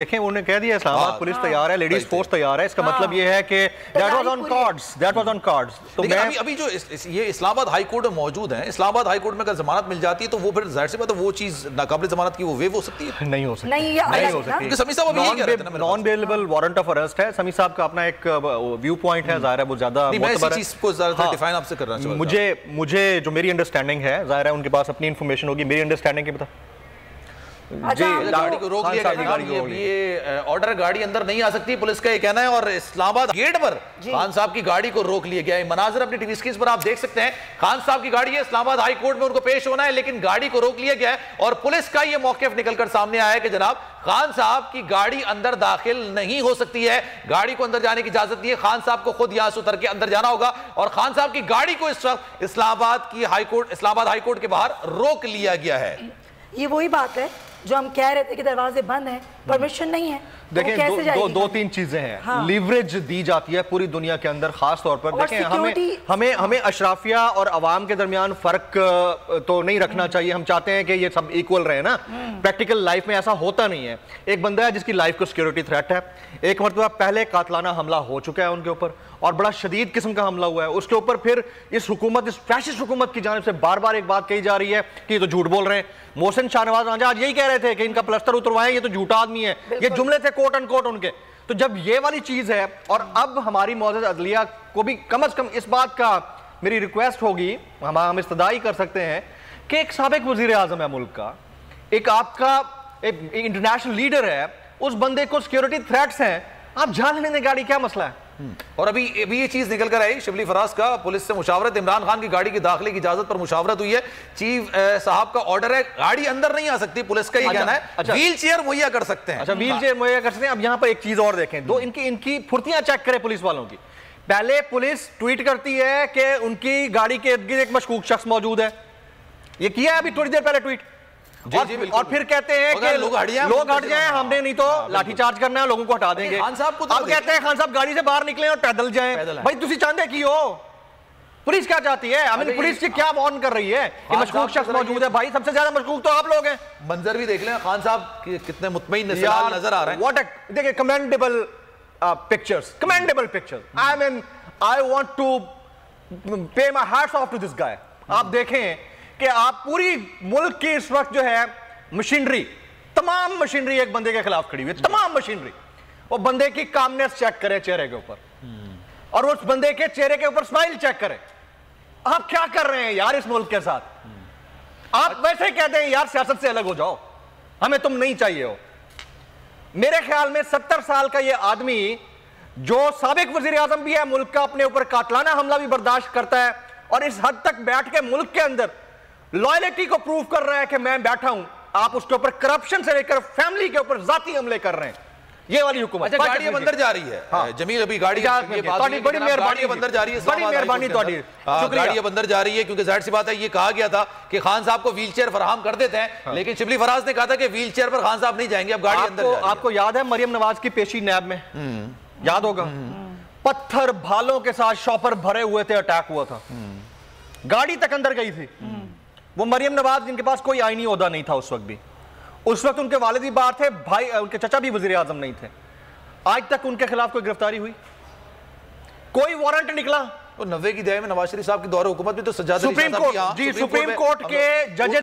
देखें उन्होंने कह दिया इस्लामाबाद पुलिस तैयार है, लेडीज फोर्स तैयार है, इसका मतलब ये है कि that was on cards। तो मैं अभी जो ये इस्लामाबाद हाई कोर्ट में मौजूद हैं, इस्लामाबाद हाई कोर्ट में अगर जमानत मिल जाती है तो वो फिर जाहिर सी बात है वो चीज नाकाबिल जमानत की वो वेव हो सकती है? नहीं हो सकती, नहीं हो सकती। समी साहब अभी यही कह रहे थे ना, non bailable warrant of arrest है। समी साहब का अपना एक व्यू पॉइंट है, जाहिर है वो ज्यादा मैं इस चीज को ज्यादा डिफाइन आपसे करना चाहूंगा। मुझे जो मेरी अंडरस्टैंडिंग है, जाहिर है उनके पास अपनी इंफॉर्मेशन होगी, मेरी अंडरस्टैंडिंग के बता जी गाड़ी को रोक लिया गया, ये ऑर्डर गाड़ी अंदर नहीं आ सकती पुलिस का ये कहना है, और इस्लामाबाद गेट पर खान साहब की गाड़ी को रोक लिया गया है। मनाजर अपनी टीवी स्क्रीन पर आप देख सकते हैं, खान साहब की गाड़ी है, इस्लामाबाद हाई कोर्ट में उनको पेश होना है लेकिन गाड़ी को रोक लिया गया है और पुलिस का ये मौक़िफ़ निकलकर सामने आया है कि जनाब खान साहब की गाड़ी अंदर दाखिल नहीं हो सकती है, गाड़ी को अंदर जाने की इजाजत नहीं है, खान साहब को खुद यहां से उतर के अंदर जाना होगा और खान साहब की गाड़ी को इस वक्त इस्लामाबाद हाई कोर्ट के बाहर रोक लिया गया है। ये वही बात है जो हम कह रहे थे कि दरवाजे बंद हैं, परमिशन नहीं है। देखें दो तीन चीजें हैं। हाँ। लीवरेज दी जाती है पूरी दुनिया के अंदर, खास तौर पर देखें हमें अशराफिया और अवाम के दरमियान फर्क तो नहीं रखना चाहिए। हम चाहते हैं कि ये सब इक्वल रहे ना, प्रैक्टिकल लाइफ में ऐसा होता नहीं है। एक बंदा है जिसकी लाइफ को सिक्योरिटी थ्रेट है, एक मरतबा पहले कातलाना हमला हो चुका है उनके ऊपर और बड़ा शदीद किस्म का हमला हुआ है, उसके ऊपर फिर इस हुकूमत, इस फैशिस्ट हुकूमत की जानिब से बार बार एक बात कही जा रही है कि ये तो झूठ बोल रहे हैं। मोहसिन शाहनवाज रांझा आज यही कह रहे थे कि इनका प्लस्तर उतरवाएं, ये तो झूठा आदमी है, ये जुमले थे कोट अनकोट उनके। तो जब ये वाली चीज है और अब हमारी मौजूद अदलिया को भी कम से कम इस बात का मेरी रिक्वेस्ट होगी, हम इस्तदाई कर सकते हैं कि एक साबिक वजीर आजम है मुल्क का, एक आपका एक इंटरनेशनल लीडर है, उस बंदे को सिक्योरिटी थ्रेट्स हैं, आप जान लेने गाड़ी क्या मसला है? और अभी ये चीज निकल कर आई, शिबली फराज का पुलिस से मुशावरत, इमरान खान की गाड़ी की दाखिले की इजाजत पर मुशावरत हुई है, चीफ साहब का ऑर्डर है, गाड़ी अंदर नहीं आ सकती, पुलिस का ये कहना है व्हील चेयर मुहैया कर सकते हैं। अच्छा, व्हील चेयर मुहैया कर सकते हैं। अब यहाँ पर एक चीज और देखें, दो इनकी फुर्तियां चेक करें पुलिस वालों की। पहले पुलिस ट्वीट करती है कि उनकी गाड़ी के इर्द गिर्द एक मशकूक शख्स मौजूद है, ये किया है अभी थोड़ी देर पहले ट्वीट, और फिर कहते हैं कि लोग हट जाएं, हमने नहीं तो लाठीचार्ज करना है, लोगों को हटा देंगे। खान साहब को अब कहते हैं खान साहब गाड़ी से बाहर निकले और पैदल जाएं। भाई तुसी चाहते की हो, पुलिस क्या चाहती है? हमें पुलिस की क्या वार्न कर रही है कि मशकूक शख्स मौजूद है? भाई सबसे ज्यादा मशकूक तो आप लोग हैं। मंजर भी देख लें, खान साहब कितने मुतमईन नजर आ रहे हैं। व्हाट देखिए, commendable pictures, commendable pictures. I mean I want to pay my hats off to this guy. आप देखें कि आप पूरी मुल्क की इस वक्त जो है मशीनरी, तमाम मशीनरी एक बंदे के खिलाफ खड़ी हुई है, तमाम मशीनरी। वो बंदे की कामनेस चेक करें चेहरे के ऊपर, और उस बंदे के चेहरे के ऊपर स्माइल चेक करें। आप क्या कर रहे हैं यार इस मुल्क के साथ? आप वैसे कहते हैं यार सियासत से अलग हो जाओ, हमें तुम नहीं चाहिए हो। मेरे ख्याल में 70 साल का ये आदमी जो साबिक वजीर आजम भी है मुल्क का, अपने ऊपर कातलाना हमला भी बर्दाश्त करता है और इस हद तक बैठ के मुल्क के अंदर लॉयल्टी को प्रूव कर रहा है कि मैं बैठा हूं। आप उसके ऊपर करप्शन से लेकर फैमिली के ऊपर जाती हमले कर रहे हैं, ये वाली हुकूमत। अच्छा, गाड़ी अब अंदर जा रही है। हाँ। जमील अभी गाड़ी बड़ी मेहरबानी अंदर जा रही है, बड़ी मेहरबानी गाड़ी अब अंदर जा रही है, क्योंकि जाहिर सी बात है ये कहा गया था कि खान साहब को व्हील चेयर फराहम कर देते हैं, लेकिन शिबली फराज ने कहा था कि व्हील चेयर पर खान साहब नहीं जाएंगे, अब गाड़ी अंदर। आपको याद है मरियम नवाज की पेशी नैब में, याद होगा, पत्थर भालों के साथ शॉपर भरे हुए थे, अटैक हुआ था, गाड़ी तक अंदर गई थी। वो मरियम नवाज जिनके पास कोई आईनी ओहदा नहीं था उस वक्त भी, उस वक्त उनके वालिद भी बाहर थे, भाई उनके चचा भी वजीर आजम नहीं थे, आज तक उनके खिलाफ कोई गिरफ्तारी हुई, कोई वारंट निकला। तो 90 की दहाई में नवाज शरीफ साहब की दौरे हुकूमत भी तो सुप्रीम कोर्ट के जजेस